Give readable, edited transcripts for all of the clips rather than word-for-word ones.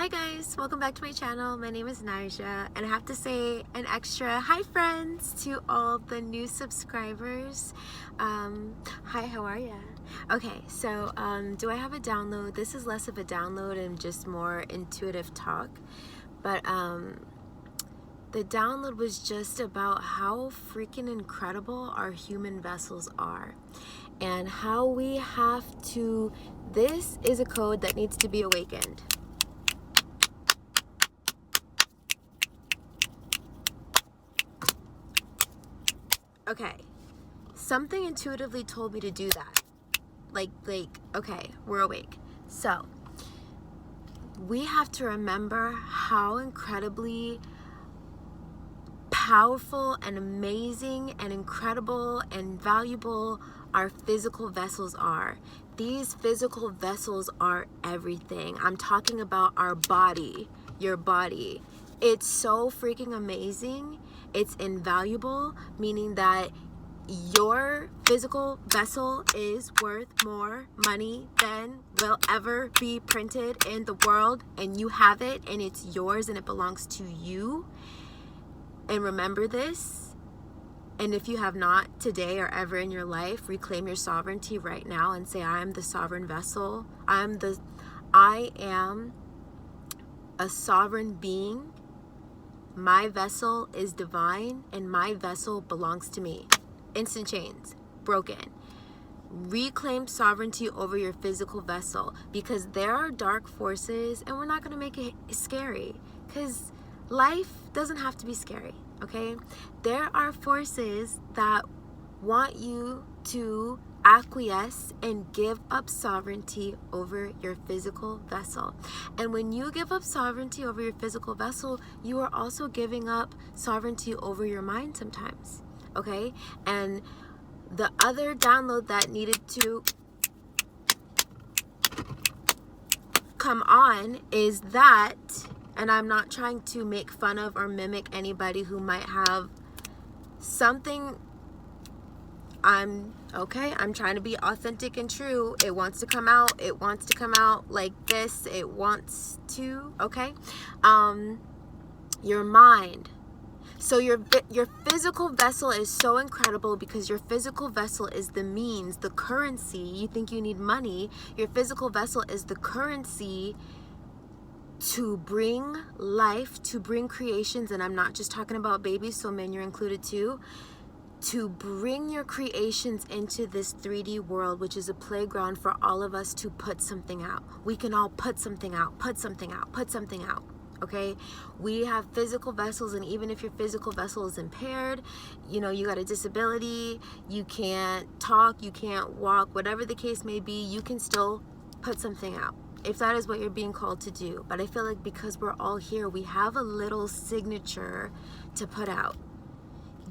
Hi guys, welcome back to my channel. My name is Naija, and I have to say an extra hi friends to all the new subscribers. Hi, how are ya? Okay, so do I have a download? This is less of a download and just more intuitive talk, but the download was just about how freaking incredible our human vessels are and how we have to, this is a code that needs to be awakened. Okay, something intuitively told me to do that. Like, okay, we're awake. So, we have to remember how incredibly powerful and amazing and incredible and valuable our physical vessels are. These physical vessels are everything. I'm talking about our body, your body. It's so freaking amazing. It's invaluable, meaning that your physical vessel is worth more money than will ever be printed in the world, and you have it and it's yours and it belongs to you. And remember this. And if you have not today or ever in your life, reclaim your sovereignty right now and say, I am the sovereign vessel. I am a sovereign being. My vessel is divine and my vessel belongs to me. Instant chains, broken. Reclaim sovereignty over your physical vessel, because there are dark forces, and we're not going to make it scary, because life doesn't have to be scary, okay? There are forces that want you to acquiesce and give up sovereignty over your physical vessel. And when you give up sovereignty over your physical vessel, you are also giving up sovereignty over your mind sometimes, okay? And the other download that needed to come on is that, and I'm not trying to make fun of or mimic anybody who might have something. I'm trying to be authentic and true. It wants to come out. It wants to come out like this. It wants to, okay? Your mind. So your physical vessel is so incredible because your physical vessel is the means, the currency. You think you need money. Your physical vessel is the currency to bring life, to bring creations. And I'm not just talking about babies, so men, you're included too. To bring your creations into this 3D world, which is a playground for all of us to put something out. We can all put something out, put something out, put something out. Okay, we have physical vessels, and even if your physical vessel is impaired, you know, you got a disability, you can't talk, you can't walk, whatever the case may be, you can still put something out if that is what you're being called to do. But I feel like because we're all here, we have a little signature to put out.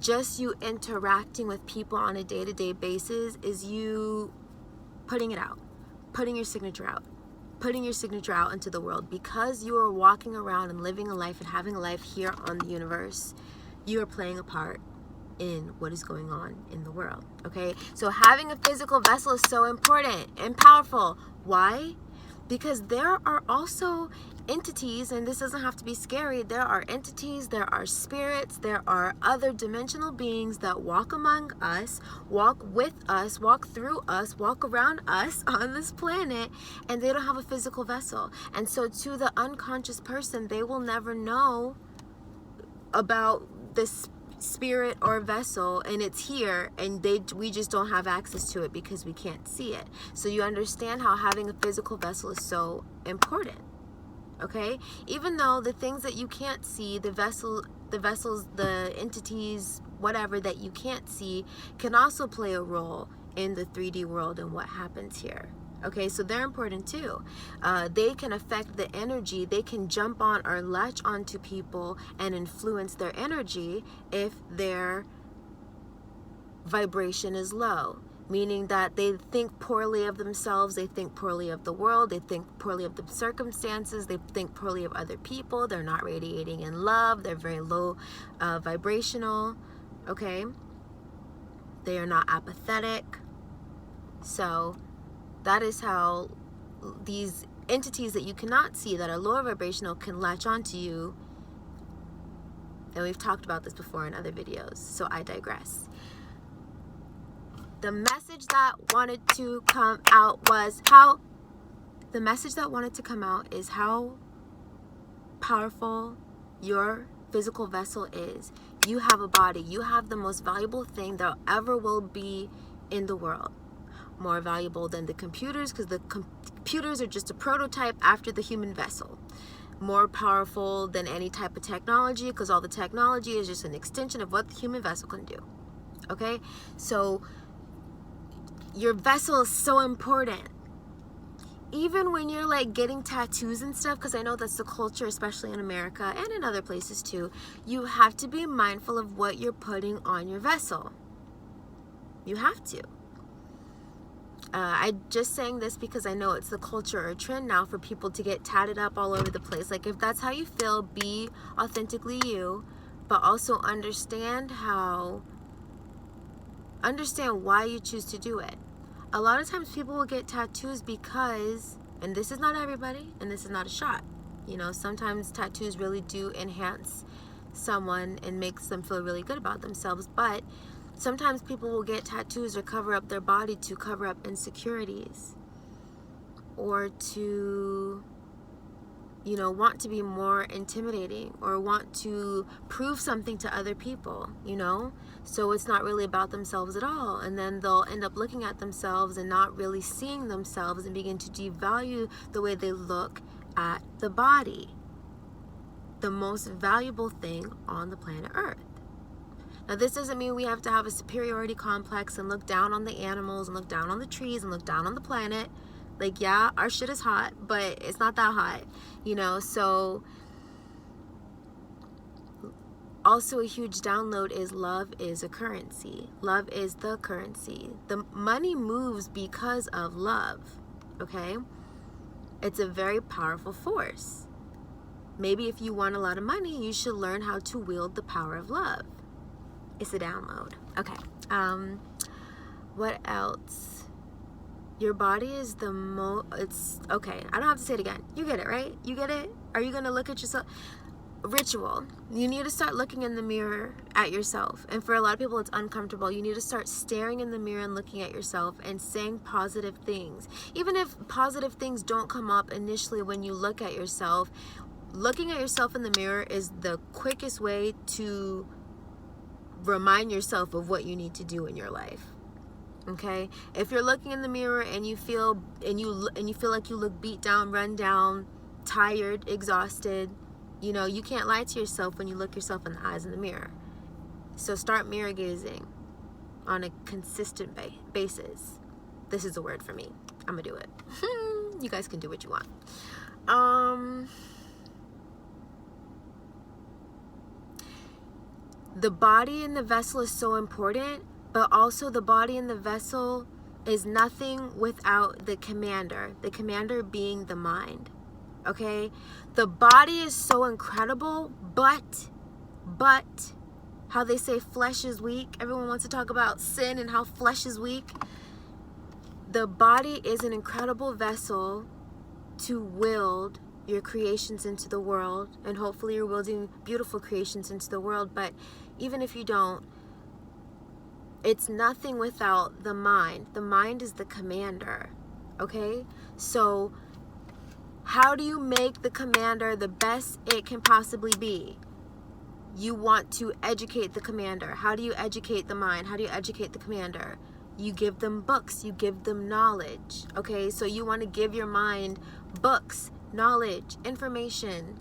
Just you interacting with people on a day-to-day basis is you putting it out, putting your signature out. Putting your signature out into the world. Because you are walking around and living a life and having a life here on the universe, you are playing a part in what is going on in the world, okay? So having a physical vessel is so important and powerful. Why? Because there are also entities, and this doesn't have to be scary, there are entities, there are spirits, there are other dimensional beings that walk among us, walk with us, walk through us, walk around us on this planet, and they don't have a physical vessel. And so to the unconscious person, they will never know about this spirit or vessel, and it's here, and we just don't have access to it because we can't see it. So you understand how having a physical vessel is so important. Okay, even though the things that you can't see, the vessels, the entities, whatever that you can't see, can also play a role in the 3D world and what happens here. Okay, so they're important too. They can affect the energy. They can jump on or latch onto people and influence their energy if their vibration is low. Meaning that they think poorly of themselves, they think poorly of the world, they think poorly of the circumstances, they think poorly of other people, they're not radiating in love, they're very low vibrational, okay? They are not apathetic. So that is how these entities that you cannot see that are lower vibrational can latch onto you. And we've talked about this before in other videos, so I digress. The message that wanted to come out was how powerful your physical vessel is. You have a body. You have the most valuable thing there ever will be in the world. More valuable than the computers, because the computers are just a prototype after the human vessel. More powerful than any type of technology, because all the technology is just an extension of what the human vessel can do. Okay? So your vessel is so important. Even when you're like getting tattoos and stuff, because I know that's the culture, especially in America and in other places too, you have to be mindful of what you're putting on your vessel. You have to. I just saying this because I know it's the culture or trend now for people to get tatted up all over the place. Like, if that's how you feel, be authentically you, but also understand why you choose to do it. A lot of times people will get tattoos because, and this is not everybody, and this is not a shot, you know, sometimes tattoos really do enhance someone and makes them feel really good about themselves, but sometimes people will get tattoos or cover up their body to cover up insecurities, or to, you know, want to be more intimidating, or want to prove something to other people, you know? So it's not really about themselves at all. And then they'll end up looking at themselves and not really seeing themselves and begin to devalue the way they look at the body. The most valuable thing on the planet Earth. Now, this doesn't mean we have to have a superiority complex and look down on the animals and look down on the trees and look down on the planet. Like, yeah, our shit is hot, but it's not that hot, you know? So also a huge download is love is a currency. Love is the currency. The money moves because of love, okay? It's a very powerful force. Maybe if you want a lot of money, you should learn how to wield the power of love. It's a download. Okay. What else? Your body is the it's okay. I don't have to say it again. You get it, right? You get it? Are you going to look at yourself? Ritual. You need to start looking in the mirror at yourself. And for a lot of people, it's uncomfortable. You need to start staring in the mirror and looking at yourself and saying positive things. Even if positive things don't come up initially when you look at yourself, looking at yourself in the mirror is the quickest way to remind yourself of what you need to do in your life. Okay? If you're looking in the mirror and you feel like you look beat down, run down, tired, exhausted, you know, you can't lie to yourself when you look yourself in the eyes in the mirror. So start mirror gazing on a consistent basis. This is a word for me. I'm gonna do it. You guys can do what you want. The body and the vessel is so important, but also the body and the vessel is nothing without the commander being the mind. Okay? The body is so incredible, but how they say flesh is weak. Everyone wants to talk about sin and how flesh is weak. The body is an incredible vessel to wield your creations into the world, and hopefully you're wielding beautiful creations into the world, but even if you don't, it's nothing without the mind. The mind is the commander. Okay? So how do you make the commander the best it can possibly be? You want to educate the commander. How do you educate the mind? How do you educate the commander? You give them books. You give them knowledge. Okay? So you want to give your mind books, knowledge, information.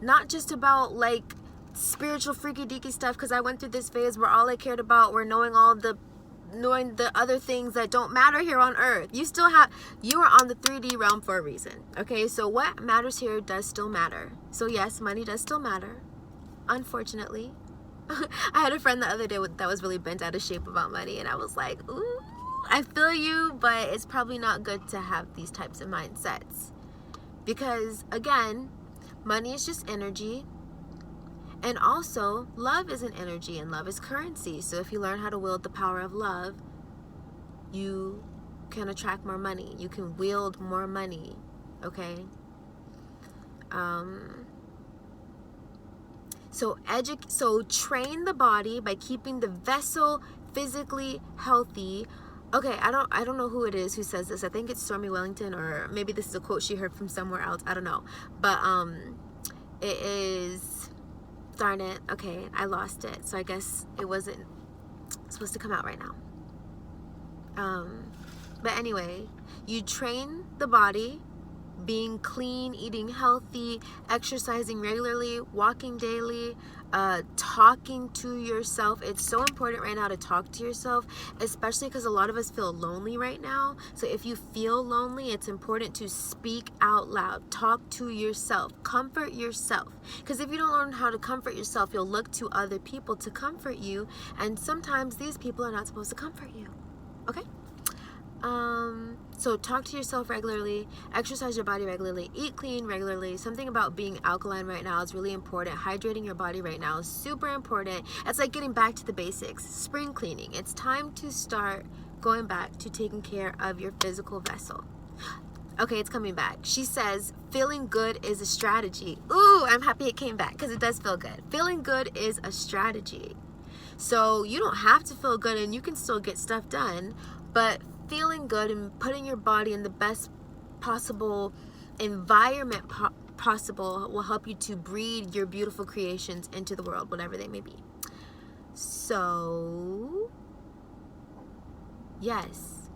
Not just about like spiritual freaky deaky stuff, because I went through this phase where all I cared about were knowing the other things that don't matter here on earth. You are on the 3D realm for a reason. Okay, so what matters here does still matter. So yes, money does still matter, unfortunately. I had a friend the other day that was really bent out of shape about money, and I was like, ooh, I feel you, but it's probably not good to have these types of mindsets, because again, money is just energy. And also, love is an energy and love is currency. So if you learn how to wield the power of love, you can attract more money. You can wield more money. okay? So train the body by keeping the vessel physically healthy. Okay, I don't know who it is who says this. I think it's Stormy Wellington, or maybe this is a quote she heard from somewhere else. I don't know. But it is, darn it. Okay, I lost it. So I guess it wasn't supposed to come out right now. But anyway, you train the body, being clean, eating healthy, exercising regularly, walking daily, talking to yourself. It's so important right now to talk to yourself, especially because a lot of us feel lonely right now. So if you feel lonely, it's important to speak out loud. Talk to yourself. Comfort yourself. Because if you don't learn how to comfort yourself, you'll look to other people to comfort you. And sometimes these people are not supposed to comfort you. Okay? So talk to yourself regularly, exercise your body regularly, eat clean regularly. Something about being alkaline right now is really important. Hydrating your body right now is super important. It's like getting back to the basics. Spring cleaning. It's time to start going back to taking care of your physical vessel. Okay, it's coming back. She says, feeling good is a strategy. Ooh, I'm happy it came back because it does feel good. Feeling good is a strategy. So you don't have to feel good and you can still get stuff done, but feeling good and putting your body in the best possible environment possible will help you to breed your beautiful creations into the world, whatever they may be. So, yes,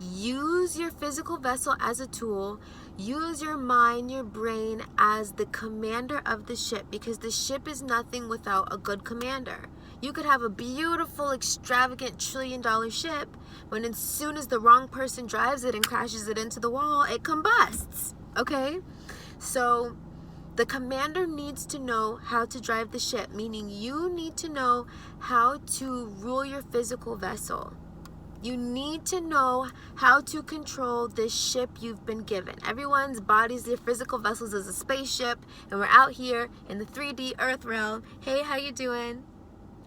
use your physical vessel as a tool. Use your mind, your brain as the commander of the ship, because the ship is nothing without a good commander. You could have a beautiful, extravagant, $1 trillion ship, when as soon as the wrong person drives it and crashes it into the wall, it combusts, okay? So the commander needs to know how to drive the ship, meaning you need to know how to rule your physical vessel. You need to know how to control this ship you've been given. Everyone's bodies, their physical vessels is a spaceship, and we're out here in the 3D Earth realm. Hey, how you doing?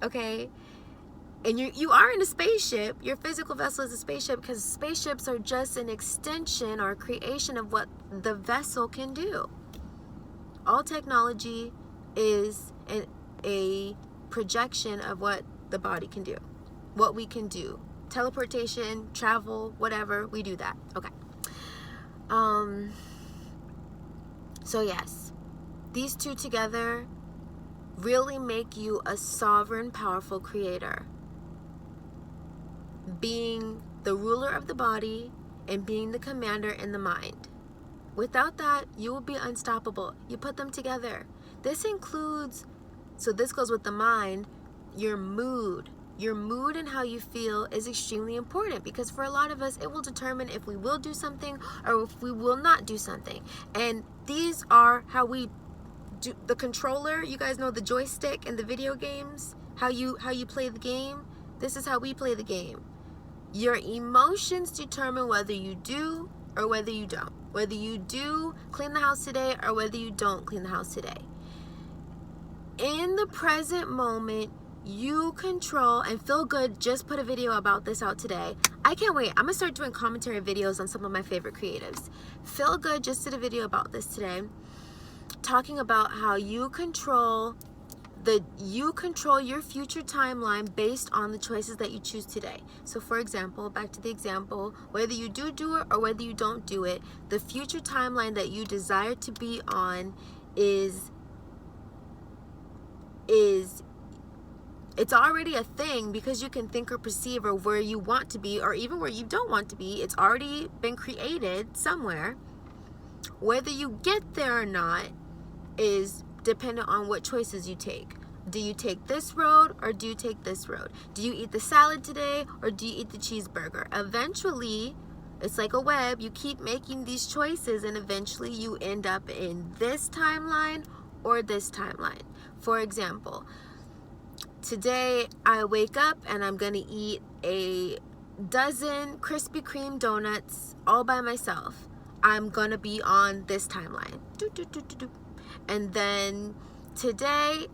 Okay, and you are in a spaceship. Your physical vessel is a spaceship because spaceships are just an extension or a creation of what the vessel can do. All technology is a projection of what the body can do, what we can do. Teleportation, travel, whatever, we do that. Okay. So yes, these two together really make you a sovereign, powerful creator. Being the ruler of the body and being the commander in the mind. Without that, you will be unstoppable. You put them together. This includes, so this goes with the mind, your mood. Your mood and how you feel is extremely important, because for a lot of us, it will determine if we will do something or if we will not do something. And these are how we do the controller. You guys know the joystick in the video games, how you play the game. This is how we play the game. Your emotions determine whether you do or whether you don't. Whether you do clean the house today or whether you don't clean the house today. In the present moment, you control, and Feel Good just put a video about this out today. I can't wait. I'm gonna start doing commentary videos on some of my favorite creatives. Feel Good just did a video about this today, talking about how you control your future timeline based on the choices that you choose today. So for example, back to the example, whether you do it or whether you don't do it, the future timeline that you desire to be on is it's already a thing, because you can think or perceive or where you want to be or even where you don't want to be. It's already been created somewhere. Whether you get there or not is dependent on what choices you take. Do you take this road or do you take this road? Do you eat the salad today or do you eat the cheeseburger? Eventually, it's like a web. You keep making these choices and eventually you end up in this timeline or this timeline. For example, today I wake up and I'm gonna eat a dozen Krispy Kreme donuts all by myself. I'm gonna be on this timeline. And then today,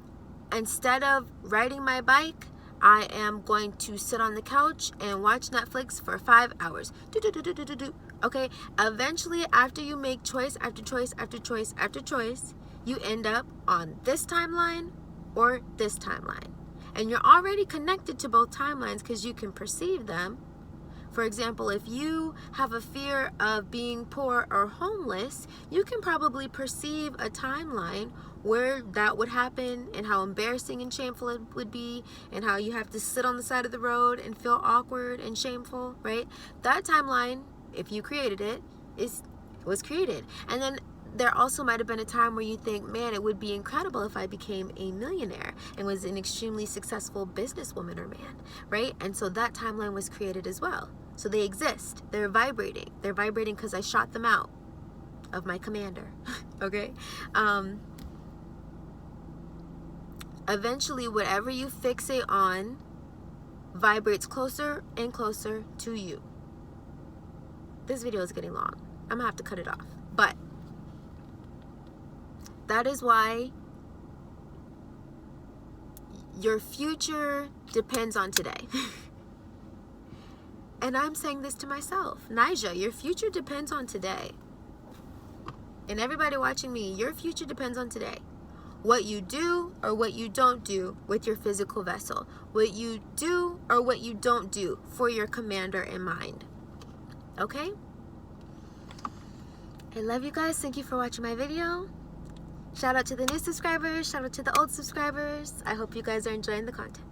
instead of riding my bike, I am going to sit on the couch and watch Netflix for 5 hours. Okay, eventually, after you make choice after choice after choice after choice, you end up on this timeline or this timeline. And you're already connected to both timelines because you can perceive them. For example, if you have a fear of being poor or homeless, you can probably perceive a timeline where that would happen and how embarrassing and shameful it would be and how you have to sit on the side of the road and feel awkward and shameful, right? That timeline, if you created it, was created. And then there also might have been a time where you think, man, it would be incredible if I became a millionaire and was an extremely successful businesswoman or man, right? And so that timeline was created as well. So they exist. They're vibrating. They're vibrating because I shot them out of my commander. Okay? Eventually, whatever you fixate on vibrates closer and closer to you. This video is getting long. I'm gonna have to cut it off. But that is why your future depends on today. And I'm saying this to myself. Nyjah, your future depends on today. And everybody watching me, your future depends on today. What you do or what you don't do with your physical vessel. What you do or what you don't do for your commander in mind. Okay? I love you guys. Thank you for watching my video. Shout out to the new subscribers. Shout out to the old subscribers. I hope you guys are enjoying the content.